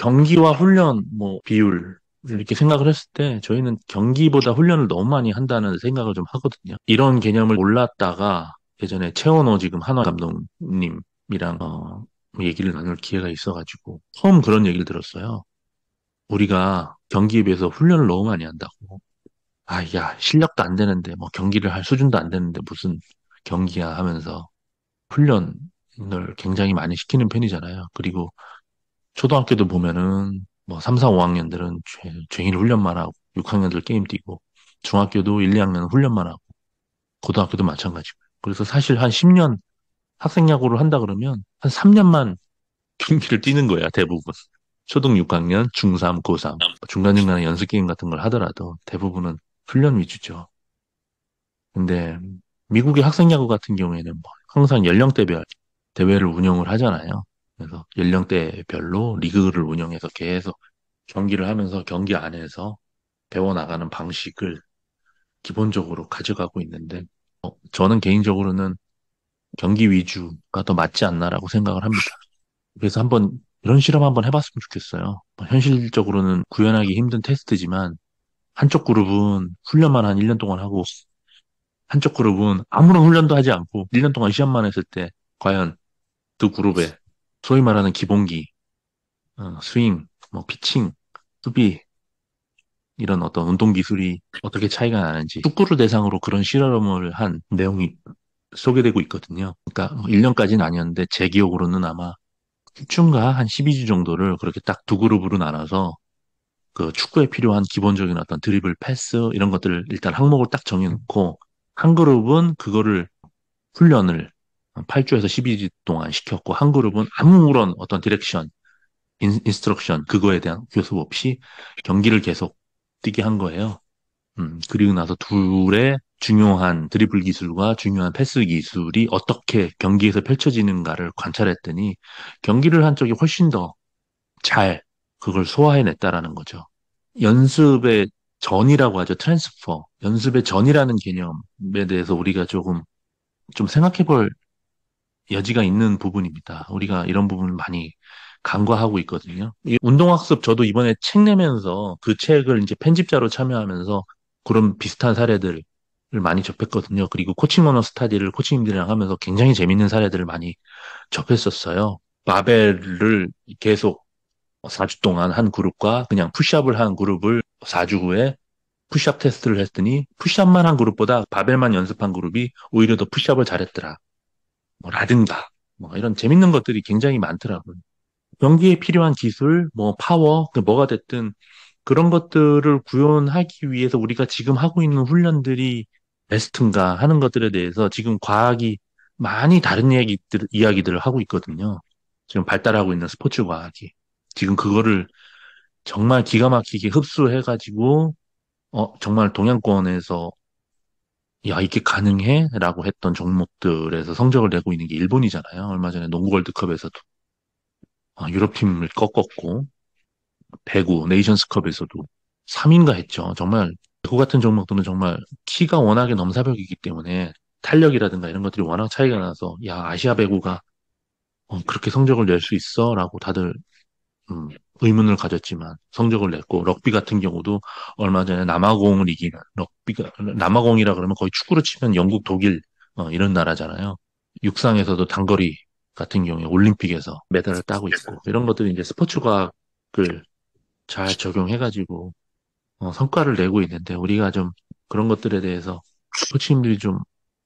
경기와 훈련 뭐 비율 이렇게 생각을 했을 때 저희는 경기보다 훈련을 너무 많이 한다는 생각을 좀 하거든요. 이런 개념을 몰랐다가 예전에 최원호 지금 한화 감독님이랑 뭐 얘기를 나눌 기회가 있어가지고 처음 그런 얘기를 들었어요. 우리가 경기에 비해서 훈련을 너무 많이 한다고. 아, 야, 실력도 안 되는데 뭐 경기를 할 수준도 안 되는데 무슨 경기야 하면서 훈련을 굉장히 많이 시키는 편이잖아요. 그리고 초등학교도 보면은 뭐 3, 4, 5학년들은 종일 훈련만 하고 6학년들 게임 뛰고 중학교도 1, 2학년 훈련만 하고 고등학교도 마찬가지고. 그래서 사실 한 10년 학생 야구를 한다 그러면 한 3년만 경기를 뛰는 거야, 대부분. 초등 6학년, 중3, 고3. 중간중간에 연습 게임 같은 걸 하더라도 대부분은 훈련 위주죠. 근데 미국의 학생 야구 같은 경우에는 뭐 항상 연령대별 대회를 운영을 하잖아요. 그래서 연령대별로 리그를 운영해서 계속 경기를 하면서 경기 안에서 배워나가는 방식을 기본적으로 가져가고 있는데, 저는 개인적으로는 경기 위주가 더 맞지 않나라고 생각을 합니다. 그래서 한번 이런 실험 한번 해봤으면 좋겠어요. 뭐 현실적으로는 구현하기 힘든 테스트지만 한쪽 그룹은 훈련만 한 1년 동안 하고 한쪽 그룹은 아무런 훈련도 하지 않고 1년 동안 시합만 했을 때 과연 두 그룹의 소위 말하는 기본기, 스윙, 뭐 피칭, 수비 이런 어떤 운동 기술이 어떻게 차이가 나는지 축구를 대상으로 그런 실험을 한 내용이 소개되고 있거든요. 그러니까 뭐 1년까지는 아니었는데 제 기억으로는 아마 주인가 한 12주 정도를 그렇게 딱 두 그룹으로 나눠서 그 축구에 필요한 기본적인 어떤 드리블, 패스 이런 것들을 일단 항목을 딱 정해놓고 한 그룹은 그거를 훈련을 8주에서 12주 동안 시켰고 한 그룹은 아무런 어떤 디렉션, 인스트럭션 그거에 대한 교습 없이 경기를 계속 뛰게 한 거예요. 그리고 나서 둘의 중요한 드리블 기술과 중요한 패스 기술이 어떻게 경기에서 펼쳐지는가를 관찰했더니 경기를 한 쪽이 훨씬 더 잘 그걸 소화해냈다라는 거죠. 연습의 전이라고 하죠. 트랜스퍼. 연습의 전이라는 개념에 대해서 우리가 조금 좀 생각해 볼 여지가 있는 부분입니다. 우리가 이런 부분을 많이 간과하고 있거든요. 이 운동학습 저도 이번에 책 내면서 그 책을 이제 편집자로 참여하면서 그런 비슷한 사례들을 많이 접했거든요. 그리고 코칭 언어 스타디를 코치님들이랑 하면서 굉장히 재밌는 사례들을 많이 접했었어요. 바벨을 계속 4주 동안 한 그룹과 그냥 푸시업을 한 그룹을 4주 후에 푸시업 테스트를 했더니 푸시업만 한 그룹보다 바벨만 연습한 그룹이 오히려 더 푸시업을 잘했더라. 뭐 라든가 뭐 이런 재밌는 것들이 굉장히 많더라고요. 경기에 필요한 기술, 뭐 파워, 뭐가 됐든 그런 것들을 구현하기 위해서 우리가 지금 하고 있는 훈련들이 베스트인가 하는 것들에 대해서 지금 과학이 많이 다른 이야기들을 하고 있거든요. 지금 발달하고 있는 스포츠 과학이. 지금 그거를 정말 기가 막히게 흡수해가지고, 정말 동양권에서 야, 이게 가능해? 라고 했던 종목들에서 성적을 내고 있는 게 일본이잖아요. 얼마 전에 농구 월드컵에서도 유럽팀을 꺾었고, 배구 네이션스컵에서도 3인가 했죠. 정말 배구 같은 종목들은 정말 키가 워낙에 넘사벽이기 때문에 탄력이라든가 이런 것들이 워낙 차이가 나서 야, 아시아 배구가 그렇게 성적을 낼 수 있어? 라고 다들 음, 의문을 가졌지만 성적을 냈고 럭비 같은 경우도 얼마 전에 남아공을 이기는 럭비가 남아공이라 그러면 거의 축구로 치면 영국, 독일 이런 나라잖아요. 육상에서도 단거리 같은 경우에 올림픽에서 메달을 따고 있고 이런 것들이 이제 스포츠 과학을 잘 적용해가지고 성과를 내고 있는데 우리가 좀 그런 것들에 대해서 코치님들이 좀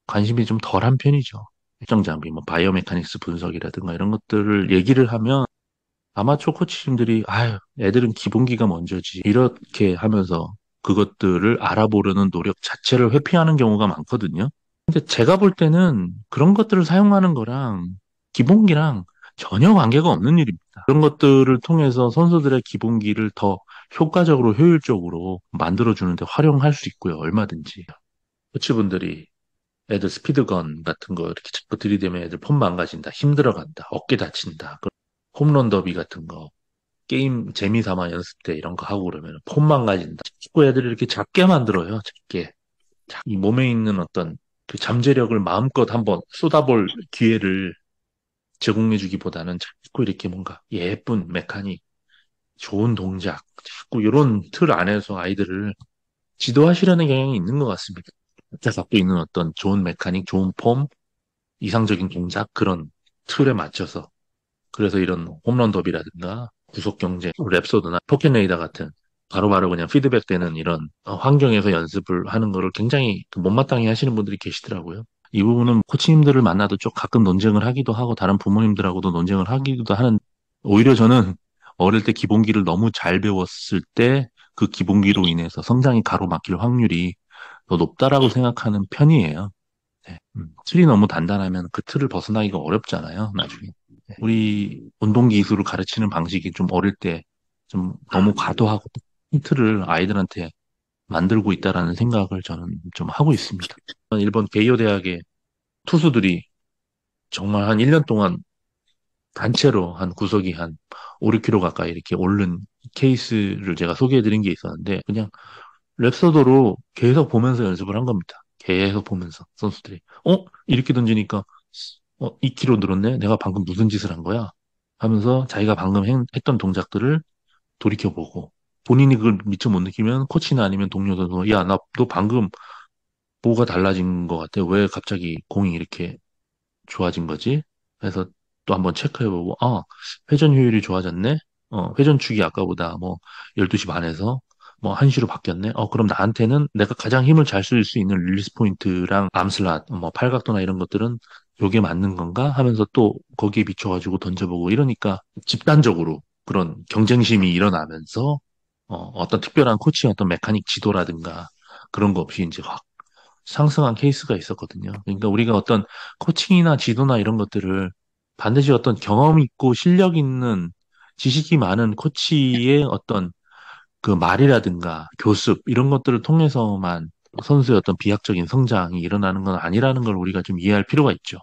관심이 좀 덜한 편이죠. 일정 장비, 뭐 바이오메카닉스 분석이라든가 이런 것들을 얘기를 하면 아마추어 코치님들이 아유, 애들은 기본기가 먼저지 이렇게 하면서 그것들을 알아보려는 노력 자체를 회피하는 경우가 많거든요. 근데 제가 볼 때는 그런 것들을 사용하는 거랑 기본기랑 전혀 관계가 없는 일입니다. 그런 것들을 통해서 선수들의 기본기를 더 효과적으로 효율적으로 만들어주는데 활용할 수 있고요. 얼마든지. 코치분들이 애들 스피드건 같은 거 이렇게 자꾸 들이대면 애들 폼 망가진다, 힘들어간다, 어깨 다친다, 홈런 더비 같은 거 게임 재미삼아 연습 때 이런 거 하고 그러면 폼 망가진다. 자꾸 애들을 이렇게 작게 만들어요. 작게. 이 몸에 있는 어떤 그 잠재력을 마음껏 한번 쏟아볼 기회를 제공해주기보다는 자꾸 이렇게 뭔가 예쁜 메카닉, 좋은 동작, 자꾸 이런 틀 안에서 아이들을 지도하시려는 경향이 있는 것 같습니다. 각자 갖고 있는 어떤 좋은 메카닉, 좋은 폼, 이상적인 동작, 그런 틀에 맞춰서. 그래서 이런 홈런 더비라든가 구속 경쟁, 랩소드나 포켓레이더 같은 바로바로 그냥 피드백되는 이런 환경에서 연습을 하는 거를 굉장히 못마땅해 하시는 분들이 계시더라고요. 이 부분은 코치님들을 만나도 좀 가끔 논쟁을 하기도 하고 다른 부모님들하고도 논쟁을 하기도 하는, 오히려 저는 어릴 때 기본기를 너무 잘 배웠을 때 그 기본기로 인해서 성장이 가로막힐 확률이 더 높다라고 생각하는 편이에요. 네. 틀이 너무 단단하면 그 틀을 벗어나기가 어렵잖아요, 나중에. 네. 우리 운동 기술을 가르치는 방식이 좀 어릴 때 좀 너무 과도하고 틀을 아이들한테 만들고 있다라는 생각을 저는 좀 하고 있습니다. 일본 게이오 대학의 투수들이 정말 한 1년 동안 단체로 한 구속이 한 5, 6kg 가까이 이렇게 오른 케이스를 제가 소개해 드린 게 있었는데, 그냥 랩서더로 계속 보면서 연습을 한 겁니다. 계속 보면서 선수들이 이렇게 던지니까 2kg 늘었네. 내가 방금 무슨 짓을 한 거야? 하면서 자기가 방금 했던 동작들을 돌이켜보고, 본인이 그걸 미처 못 느끼면 코치나 아니면 동료 선수, 야, 너 방금 뭐가 달라진 것 같아? 왜 갑자기 공이 이렇게 좋아진 거지? 그래서 또 한번 체크해보고, 회전 효율이 좋아졌네? 회전축이 아까보다 뭐 12시 반에서 뭐 1시로 바뀌었네? 그럼 나한테는 내가 가장 힘을 잘 쓸 수 있는 릴리스 포인트랑 암슬랏, 뭐 팔각도나 이런 것들은 요게 맞는 건가? 하면서 또 거기에 비춰가지고 던져보고 이러니까 집단적으로 그런 경쟁심이 일어나면서 어떤 특별한 코치의 어떤 메카닉 지도라든가 그런 거 없이 이제 확 상승한 케이스가 있었거든요. 그러니까 우리가 어떤 코칭이나 지도나 이런 것들을 반드시 어떤 경험 있고 실력 있는 지식이 많은 코치의 어떤 그 말이라든가 교습 이런 것들을 통해서만 선수의 어떤 비약적인 성장이 일어나는 건 아니라는 걸 우리가 좀 이해할 필요가 있죠.